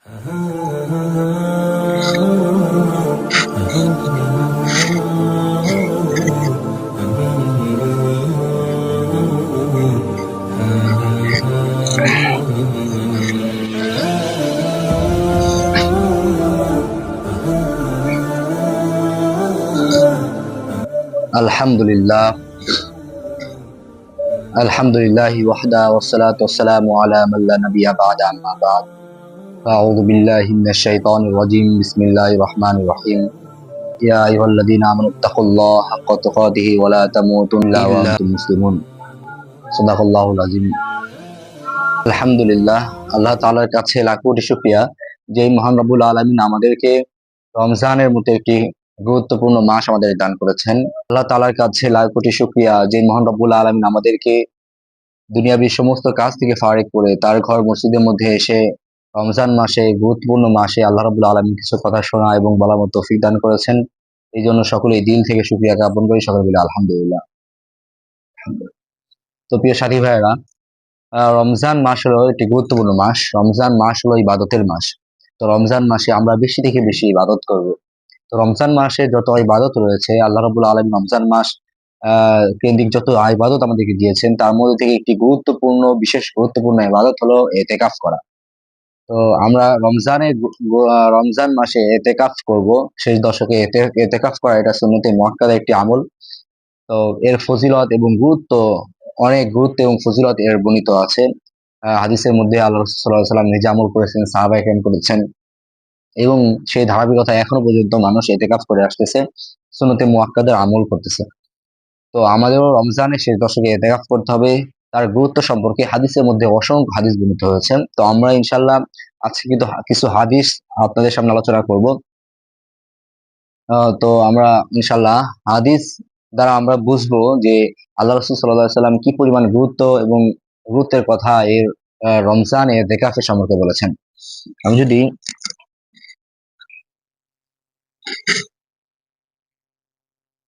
আলহামদুলিল্লাহ ওয়াহদা ওয়াসসালাতু ওয়াসসালামু আলা মান লা নাবিয়্যা বা'দা আম্মা বা'দ আউযু বিল্লাহি মিনাশ শাইতানির রাজীম বিসমিল্লাহির রহমানির রহিম ইয়া আইয়ুহাল্লাযীনা আমানুত্তাকুল্লাহা হাক্কা তুকাতিহি ওয়া লা তামুতুন্না ইল্লা ওয়া আনতুম মুসলিমুন সাদাকাল্লাহুল আযীম। আলহামদুলিল্লাহ, আল্লাহ তাআলার কাছে লাখ কোটি শুকরিয়া যে মহান রব্বুল আলামিন আমাদেরকে রমজানের মতো একটি গুরুত্বপূর্ণ মাস আমাদের দান করেছেন। আল্লাহ তাআলার কাছে লাখ কোটি শুকরিয়া যে মহান রব্বুল আলামিন আমাদেরকে দুনিয়াবী সমস্ত কাজ থেকে ফারিগ করে তার ঘর মসজিদের মধ্যে এসে রমজান মাসে, গুরুত্বপূর্ণ মাসে আল্লাহ রাব্বুল আলামিন কিছু কথা শোনা এবং বলার মতো তৌফিক দান করেছেন। এই জন্য সকলেই দিল থেকে শুকরিয়া জ্ঞাপন করি, সকলে বলি আলহামদুলিল্লাহ। তো প্রিয় সাথী ভাইয়েরা, রমজান মাস হলো একটি গুরুত্বপূর্ণ মাস। রমজান মাস হলো ইবাদতের মাস। তো রমজান মাসে আমরা বেশি থেকে বেশি ইবাদত করব। তো রমজান মাসে যত ইবাদত রয়েছে, আল্লাহ রাব্বুল আলামিন রমজান মাস কেন্দ্রিক যত ইবাদত আমাদেরকে দিয়েছেন, তার মধ্যে থেকে একটি বিশেষ গুরুত্বপূর্ণ ইবাদত হলো এতেকাফ করা। তো আমরা রমজান মাসে এতেকাফ করব। শেষ দশকে এতেকাফ করা এটা সুন্নতে মুআক্কাদা একটি আমল। তো এর ফজিলত এবং অনেক গুরুত্ব এবং ফজিলত এর বর্ণিত আছে। হাদিসের মধ্যে আল্লাহ রাসূল সাল্লাল্লাহু আলাইহি ওয়াসাল্লাম নিজে আমল করেছেন, সাহাবায়ে কেরাম করেছেন, এবং সেই ধারাবাহিকতা এখনো পর্যন্ত মানুষ এতেকাফ করে আসতেছে, সুন্নতে মুআক্কাদার আমল করতেছে। তো আমাদেরও রমজানের শেষ দশকে এতেকাফ করতে হবে। তার গুরুত্ব সম্পর্কে হাদিসের মধ্যে অসংখ্য হাদিস বর্ণিত হয়েছে। তো আমরা ইনশাআল্লাহ আজকে কিন্তু কিছু হাদিস আপনাদের সামনে আলোচনা করব। তো আমরা ইনশাআল্লাহ হাদিস দ্বারা আমরা বুঝবো যে আল্লাহ রাসূল সাল্লাল্লাহু আলাইহি ওয়াসাল্লাম কি পরিমাণ গুরুত্ব এবং গুরুত্বের কথা এর রমজান এতেকাফের সম্পর্কে বলেছেন। আমি যদি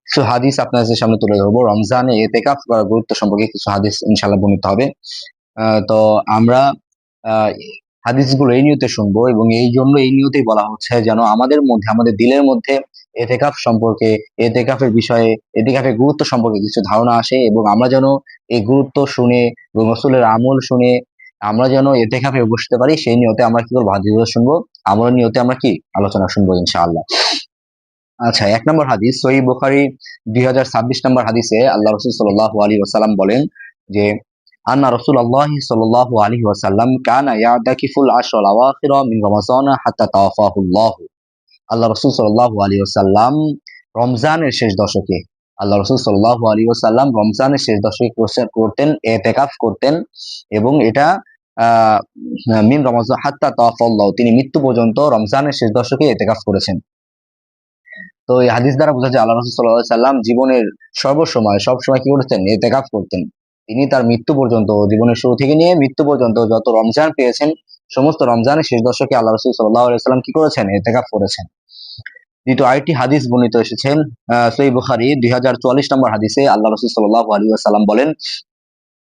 কিছু হাদিস আপনাদের সামনে তুলে ধরবো, রমজানে এতেকাফ করার গুরুত্ব সম্পর্কে কিছু হাদিস ইনশাআল্লাহ বর্ণিত হবে। তো আমরা হাদিসগুলো এই নিয়তে শুনবো, এবং এই নিয়তেই বলা হচ্ছে যেন আমাদের দিলের মধ্যে এতেকাফ সম্পর্কে, এতেকাফের বিষয়ে, এতেকাফের গুরুত্ব সম্পর্কে কিছু ধারণা আসে, এবং আমরা যেন এই গুরুত্ব শুনে এবং রাসূলের আমল শুনে আমরা যেন এতেকাফে বসতে পারি, সেই নিয়তে আমরা কি করবো, হাদিসগুলো শুনবো। আমলের নিয়তে আমরা কি আলোচনা শুনবো ইনশাআল্লাহ। আচ্ছা, ১ নম্বর হাদিস, সহিহ বুখারী ২০২৬ নম্বর হাদিসে আল্লাহ রাসূল সাল্লাল্লাহু আলাইহি ওয়াসাল্লাম বলেন যে আন্না রাসূলুল্লাহি সাল্লাল্লাহু আলাইহি ওয়াসাল্লাম কানা ইয়াতাকিফুল আশরাল আওয়াখির মিন রমাযান হাত্তা তাওয়াফাহুল্লাহ। আল্লাহ রাসূল সাল্লাল্লাহু আলাইহি ওয়াসাল্লাম রমজানের শেষ দশকে করতেন, ইতিকাফ করতেন, এবং এটা মিন রমাযান হাত্তা তাওয়াফাহুল্লাহ, তিনি মৃত্যু পর্যন্ত রমজানের শেষ দশকে ইতিকাফ করেছেন। তো এই হাদিস দ্বারা বোঝা যায় আল্লাহ রাসূল সাল্লাল্লাহু আলাইহি ওয়াসাল্লাম জীবনের সবসময় কি করতেন, ইতিকাফ করতেন। তিনি তার মৃত্যু পর্যন্ত, জীবনের শুরু থেকে নিয়ে মৃত্যু পর্যন্ত যত রমজান পেয়েছেন, সমস্ত রমজানের শেষ দশকে আল্লাহ রাসূল সাল্লাল্লাহু আলাইহি ওয়াসাল্লাম কি করেছেন, ইতিকাফ করেছেন। দ্বিতীয় আরেকটি হাদিস বর্ণিত এসেছেন সহিহ বুখারী ২০৪৪ নম্বর হাদিসে আল্লাহ রাসূল সাল্লাল্লাহু আলাইহি ওয়াসাল্লাম বলেন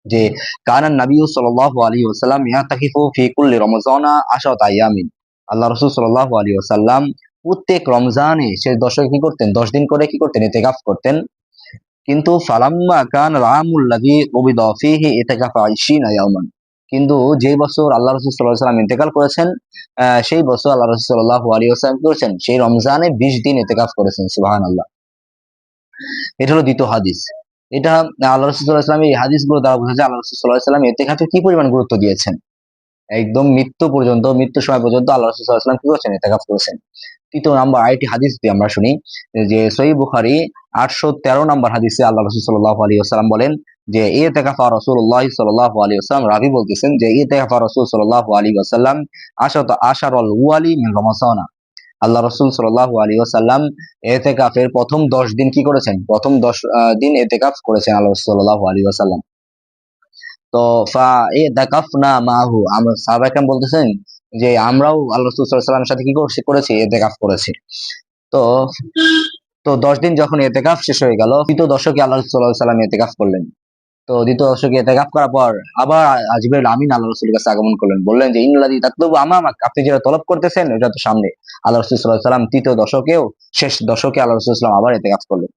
যে কানান নাবিয়্যু সাল্লাল্লাহু আলাইহি ওয়াসাল্লাম ইয়াতাকিফু ফি কুল্লি রমাযানা ১০ আইয়ামিন। আল্লাহ রাসূল সাল্লাল্লাহু আলাইহি ওয়াসাল্লাম প্রত্যেক রমজানে শেষ দশকে কি করতেন, ১০ দিন করে কি করতেন, ইতিকাফ করতেন। কিন্তু ফালাম্মা কান আল-আমুল লাযী উবিদা ফীহি ইতিকাফা ২০ ইয়াওমান, কিন্তু যে বছর আল্লাহ রাসূল সাল্লাল্লাহু আলাইহি ওয়াসাল্লাম ইন্তেকাল করেছেন, সেই বছর আল্লাহ রাসূল সাল্লাল্লাহু আলাইহি ওয়াসাল্লাম কি করেছেন, সেই রমজানে ২০ দিন ইতিকাফ করেছেন। সুবহানাল্লাহ। এটা হলো দ্বিতীয় হাদিস। এটা আল্লাহ রাসূল সাল্লাল্লাহু আলাইহি ওয়াসাল্লাম, এই হাদিসগুলো দ্বারা বোঝা যায় আল্লাহ রাসূল সাল্লাল্লাহু আলাইহি ওয়াসাল্লাম ইতিকাফে কি পরিমাণ গুরুত্ব দিয়েছেন। একদম মৃত্যুর সময় পর্যন্ত আল্লাহ রাসূল সাল্লাল্লাহু আলাইহি ওয়াসাল্লাম কি করেছেন, ইতিকাফ করেছেন। তৃতীয় নাম্বার আরেকটি হাদিস দিয়ে আমরা শুনি যে সহিহ বুখারী ৮১৩ নম্বর হাদিসে আল্লাহ রাসূল সাল্লাল্লাহু আলাইহি ওয়াসাল্লাম বলেন যে ইতিকাফা রাসূলুল্লাহ সাল্লাল্লাহু আলাইহি ওয়াসাল্লাম, রাবী বলতেছেন যে ইতিকাফা রাসূল সাল্লাল্লাহু আলাইহি ওয়াসাল্লাম আশারাল উওয়ালি মিন রমাযান। আল্লাহ রাসূল সাল্লাল্লাহু আলাইহি ওয়াসাল্লাম ইতিকাফের প্রথম ১০ দিন কি করেছেন, প্রথম ১০ দিন ইতিকাফ করেছেন আল্লাহ রাসূল সাল্লাল্লাহু আলাইহি ওয়াসাল্লাম। তো ইতিকাফনা মাহু, আমরা সাহাবায়ে কেরাম বলতেছেন যে আমরাও আল্লাহ রাসূল সাল্লাল্লাহু আলাইহি ওয়াসাল্লামের সাথে কি করেছি, ইতিকাফ করেছি। তো ১০ দিন যখন ইতিকাফ শেষ হয়ে গেল, তৃতীয় দশকে আল্লাহ রাসূল সাল্লাল্লাহু আলাইহি ওয়াসাল্লাম ইতিকাফ করলেন। তো দ্বিতীয় দশকে এতেকাফ করার পর আবার জিবরাইল আমিন আল্লাহ রাসূলের কাছে আগমন করলেন, বললেন যে ইন্নাল্লাযী তাতলুবু আমামাক, আপনি যেটা তলব করতেছেন এটা তো সামনে। আল্লাহ রাসূল সাল্লাল্লাহু আলাইহি ওয়াসাল্লাম তৃতীয় দশকেও, শেষ দশকে আল্লাহ রাসূল সাল্লাল্লাহু আলাইহি ওয়াসাল্লাম আবার এতেকাফ করলেন।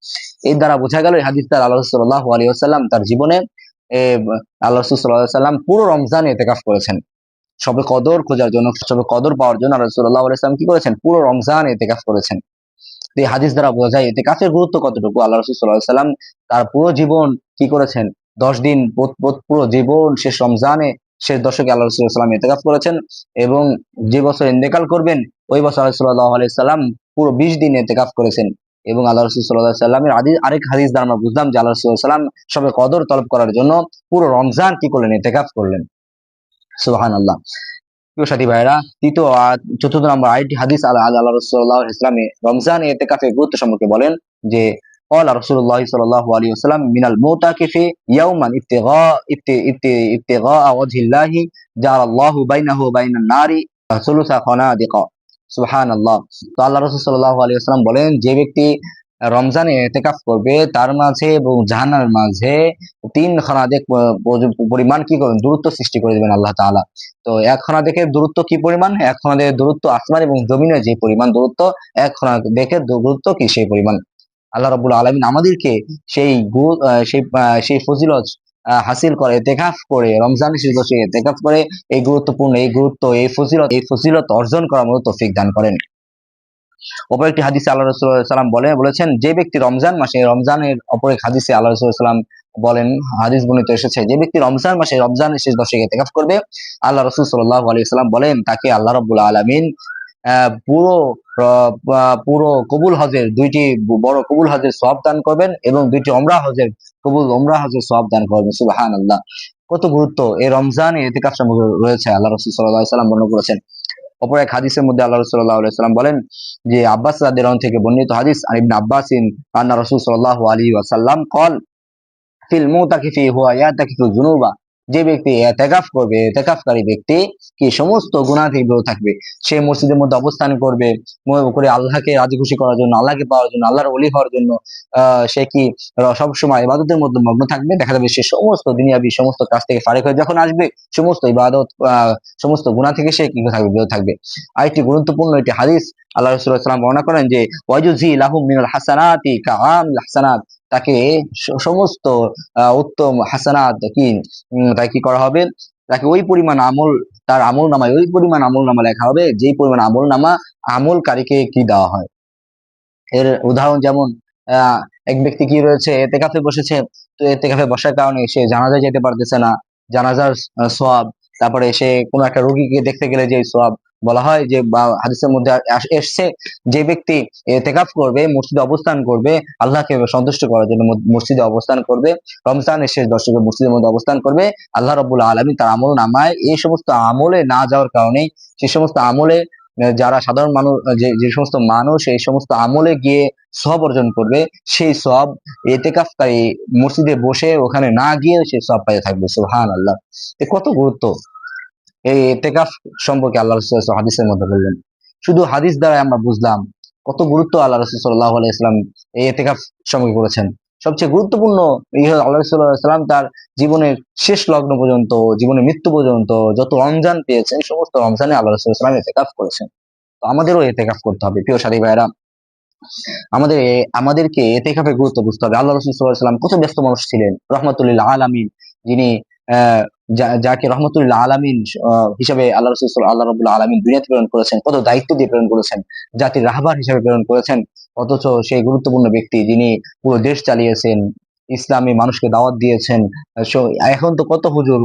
এর দ্বারা বোঝা গেল এই হাদিস দ্বারা আল্লাহ রাসূল সাল্লাল্লাহু আলাইহি ওয়াসাল্লাম তার জীবনে আল্লাহ রাসূল সাল্লাল্লাহু আলাইহি ওয়াসাল্লাম পুরো রমজান এতেকাফ করেছেন। সবে কদর খোঁজার জন্য, সবে কদর পাওয়ার জন্য আল্লাহ রাসূল সাল্লাল্লাহু আলাইহি ওয়াসাল্লাম কি করেছেন? পুরো রমজান এতেকাফ করেছেন। এই হাদিস দ্বারা বোঝা যায় এতেকাফের গুরুত্ব কতটুকু। আল্লাহ রাসূল সাল্লাল্লাহু আলাইহি ওয়াসাল্লাম তার পুরো জীবন কি করেছেন? 10 দিন পুরো জীবন শেষ রমজানে শেষ দশকে আল্লাহ রাসূল সাল্লাল্লাহু আলাইহি ওয়াসাল্লাম এতেকাফ করেছেন, এবং যে বছর ইন্তেকাল করবেন ওই বছর আল্লাহ সাল্লাল্লাহু আলাইহি ওয়াসাল্লাম পুরো 20 দিন এতেকাফ করেছেন। এবং আল্লাহ রাসূল সাল্লাল্লাহু আলাইহি ওয়াসাল্লামের আরেক হাদিস দ্বারা আমরা বুঝলাম যে আল্লাহ রাসূল সাল্লাল্লাহু আলাইহি ওয়াসাল্লাম সবে কদর তলব করার জন্য পুরো রমজান কি করলেন? এতেকাফ করলেন। সুবহানাল্লাহ। প্রিয় সাথী ভাইরা, চতুর্থ নম্বর আরেকটি হাদিস আল্লাহ রাসূল সাল্লাল্লাহু আলাইহি ওয়াসাল্লাম রমজান ইতিকাফের গুরুত্ব সম্পর্কে বলেন যে قال رسول الله صلى الله عليه وسلم من المعتكف يوما ابتغاء وجه الله جعل الله بينه وبين النار ثلث خنادق। সুবহানাল্লাহ। তো আল্লাহ রাসূল সাল্লাল্লাহু আলাইহি ওয়াসাল্লাম বলেন, যে ব্যক্তি রমজানে ইতিকাফ করবে তার মাঝে এবং জাহান্নামের মাঝে 3 খনাদেক পরিমাণ কি করবেন? দূরত্ব সৃষ্টি করে দিবেন আল্লাহ তাআলা। তো 1 খনাদেকের দূরত্ব কি পরিমাণ? 1 খনাদেকের দূরত্ব আসমান এবং জমিনের যে পরিমাণ দূরত্ব, 1 খনাদেকের দূরত্ব কি সেই পরিমাণ। আল্লাহ রাব্বুল আলামিন আমাদেরকে সেই ফজিলত হাসিল করে ইতিকাফ করে, রমজানের শেষ দশকে ইতিকাফ করে এই ফজিলত অর্জন করার মতো তৌফিক দান করেন। অপর একটি হাদিসে আল্লাহ রাসূল সাল্লাল্লাহু আলাইহি ওয়াসাল্লাম বলেছেন, যে ব্যক্তি রমজানের অপর এক হাদিসে আল্লাহ রাসূল সাল্লাল্লাহু আলাইহি ওয়াসাল্লাম বলেন, হাদিস বর্ণিত এসেছে, যে ব্যক্তি রমজানের শেষ দশকে ইতিকাফ করবে, আল্লাহ রাসূল সাল্লাল্লাহু আলাইহি ওয়াসাল্লাম বলেন তাকে আল্লাহ রাব্বুল আলামিন পুরো পুরো কবুল হজের, 2টি বড় কবুল হজের সওয়াব দান করবেন এবং 2টি ওমরা হজের সওয়াব দান করবেন। সুবহানাল্লাহ। কত গুরুত্ব এই রমজানে ইতিকাফ সম্পর্কে রয়েছে, আল্লাহ রাসূল সাল্লাল্লাহু আলাইহি ওয়াসাল্লাম বর্ণনা করেছেন। অপর এক হাদিসের মধ্যে আল্লাহ রাসূল সাল্লাল্লাহু আলাইহি ওয়াসাল্লাম বলেন যে, আব্বাস রাদিয়াল্লাহু আনহু থেকে বর্ণিত হাদিস, আন ইবনে আব্বাসিন আন্না রাসূল সাল্লাল্লাহু আলাইহি ওয়াসাল্লাম ক্বাল ফিল মুতাকিফি হুয়া ইয়াতাকিফু যুনুবা, যে ব্যক্তি ইতিকাফ করবে, ইতিকাফকারী ব্যক্তি কি সমস্ত গুনাহ থেকে বিরত থাকবে। সে মসজিদের মধ্যে অবস্থান করবে করে আল্লাহকে রাজি খুশি করার জন্য, আল্লাহকে পাওয়ার জন্য, আল্লাহর ওলি হওয়ার জন্য সে কি সব সময় ইবাদতের মধ্যে মগ্ন থাকবে। দেখা যাবে সে সমস্ত দুনিয়াবি সমস্ত কাজ থেকে ফারিগ হয়ে যখন আসবে, সমস্ত ইবাদত সমস্ত গুনাহ থেকে সে কি থাকবে? বিরত থাকবে। আরেকটি গুরুত্বপূর্ণ একটি হাদিস আল্লাহ রাসূল সাল্লাল্লাহু আলাইহি ওয়াসাল্লাম বর্ণনা করেন যে, ওয়াজুজি লাহুম মিনাল হাসানাতি কাআমিল হাসানাত, তাকে সমস্ত উত্তম হাসানাত তাকে কি করা হবে? তাকে ওই পরিমাণ আমল, তার আমল নামায় ওই পরিমাণ আমল নামা লেখা হবে যেই পরিমাণ আমল নামা আমলকারীকে কি দেওয়া হয়। এর উদাহরণ যেমন এক ব্যক্তি কি রয়েছে, ইতিকাফে বসেছে, তো ইতিকাফে বসার কারণে সে জানাজায় যেতে পারতেছে না, জানাজার সওয়াব, তারপরে সে কোনো একটা রোগীকে দেখতে গেলে যে সওয়াব, বলা হয় যে বা হাদিসের মধ্যে এসছে, যে ব্যক্তি ইতিকাফ করবে, মসজিদে অবস্থান করবে, আল্লাহকে সন্তুষ্ট করার জন্য মসজিদে অবস্থান করবে, রমজানের শেষ দশকে মসজিদের মধ্যে অবস্থান করবে, আল্লাহ রাব্বুল আলামিন তার আমল নামায় এই সমস্ত আমলে না যাওয়ার কারণে, সেই সমস্ত আমলে যারা সাধারণ মানুষ, যে সমস্ত মানুষ এই সমস্ত আমলে গিয়ে সওয়াব অর্জন করবে, সেই সওয়াব ইতিকাফকারী মসজিদে বসে ওখানে না গিয়ে সেই সওয়াব পাইতে থাকবে। সুবহানাল্লাহ। কত গুরুত্ব এই ইতিকাফ সম্পর্কে আল্লাহ রাসূল সাল্লাল্লাহু আলাইহি ওয়াসাল্লাম হাদিসের মধ্যে বললেন। শুধু হাদিস দ্বারা আমরা বুঝলাম কত গুরুত্ব আল্লাহ রাসূল সাল্লাল্লাহু আলাইহি ওয়াসাল্লাম এই ইতিকাফ সম্পর্কে করেছেন। সবচেয়ে গুরুত্বপূর্ণ আল্লাহ রাসূল সাল্লাল্লাহু আলাইহি ওয়াসাল্লাম তার জীবনের শেষ লগ্ন পর্যন্ত, জীবনের মৃত্যু পর্যন্ত যত রমজান পেয়েছেন সমস্ত রমজানে আল্লাহ রাসূল সাল্লাল্লাহু আলাইহি ওয়াসাল্লাম ইতিকাফ করেছেন। তো আমাদেরও ইতিকাফ করতে হবে। প্রিয় সাথী ভাইরা, আমাদেরকে ইতিকাফের গুরুত্ব বুঝতে হবে। আল্লাহ রাসূল সাল্লাল্লাহু আলাইহি ওয়াসাল্লাম কত ব্যস্ত মানুষ ছিলেন, রাহমাতুল লিল আলামিন, যিনি যাকে রহমাতুল লিল আলামিন হিসেবে আল্লাহ রাব্বুল আলামিন দুনিয়াতে প্রেরণ করেছেন, কত দায়িত্ব দিয়ে প্রেরণ করেছেন, জাতির রাহবার হিসেবে প্রেরণ করেছেন। অথচ সেই গুরুত্বপূর্ণ ব্যক্তি যিনি পুরো দেশ চালিয়েছেন, ইসলামী মানুষকে দাওয়াত দিয়েছেন। এখন তো কত হুজুর,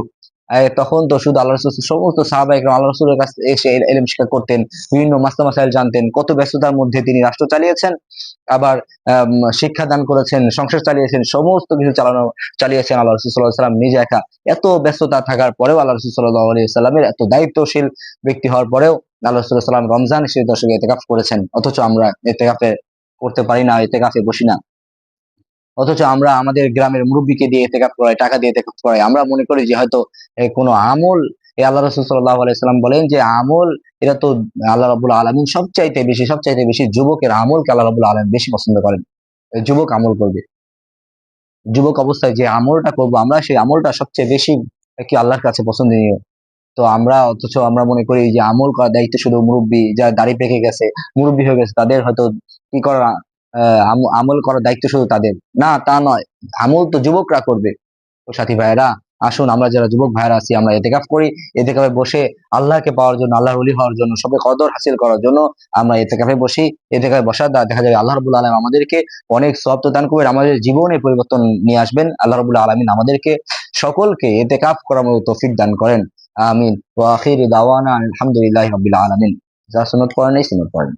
তখন তো শুধু আল্লাহ রাসূল, সমস্ত সাহাবা ইকরাম আল্লাহ রাসূলের কাছে এসে ইলম শিক্ষা করতেন, বিভিন্ন মাসাইল জানতেন। কত ব্যস্ততার মধ্যে তিনি রাষ্ট্র চালিয়েছেন, আবার শিক্ষাদান করেছেন, সংসার চালিয়েছেন, সমস্ত কিছু চালিয়েছেন আল্লাহ রাসূল সাল্লাল্লাহু আলাইহি ওয়াসাল্লাম নিজে একা। এত ব্যস্ততা থাকার পরেও আল্লাহ রাসূল সাল্লাল্লাহু আলাইহি ওয়াসাল্লামের এত দায়িত্বশীল ব্যক্তি হওয়ার পরেও আল্লাহ রাসূল সাল্লাল্লাহু আলাইহি ওয়াসাল্লাম রমজান শেষ দশকে ইতিকাফ করেছেন। অথচ আমরা ইতিকাফে করতে পারি না, ইতিকাফে বসি না। অথচ আমরা আমাদের গ্রামের মুরব্বীকে দিয়ে ইতিকাফ করাই, টাকা দিয়ে ইতিকাফ করাই। আমরা মনে করি যে হয়তো কোনো আমল, আল্লাহ রাসূল সাল্লাল্লাহু আলাইহি ওয়াসাল্লাম বলেন যে আমল, এটা তো আল্লাহ রাব্বুল আলামিন সবচাইতে বেশি যুবকের আমলকে আল্লাহ রাব্বুল আলামিন বেশি পছন্দ করেন। যুবক আমল করবে। যুবক অবস্থায় যে আমলটা করব আমরা, সেই আমলটা সবচেয়ে বেশি কি আল্লাহর কাছে পছন্দনীয়। তো আমরা অথচ আমরা মনে করি যে আমল করার দায়িত্ব শুধু মুরব্বী, যারা দাড়ি পেকে গেছে, মুরব্বী হয়ে গেছে, তাদের হয়তো কি করা, আমল করার দায়িত্ব শুধু তাদের। না, তা নয়, আমল তো যুবকরা করবে। তো সাথী ভাইয়েরা, আসুন আমরা যারা যুবক ভাইয়েরা আছি, আমরা এতেকাফ করি। এতেকাফে বসে আল্লাহকে পাওয়ার জন্য, আল্লাহর ওলি হওয়ার জন্য, সবে কদর হাসিল করার জন্য আমরা এতেকাফে বসি। এতেকাফে বসার দ্বারা দেখা যাবে আল্লাহ রাব্বুল আলামিন আমাদেরকে অনেক সওয়াব দান করবেন, আমাদের জীবনে পরিবর্তন নিয়ে আসবেন। আল্লাহ রাব্বুল আলামিন আমাদেরকে সকলকে এতেকাফ করার মতো তৌফিক দান করেন। আমিন। ওয়া আখিরু দাওয়ানা আলহামদুলিল্লাহি রাব্বিল আলামিন। যা সুন্নাত পড়েন এই সুন্নাত পড়েন।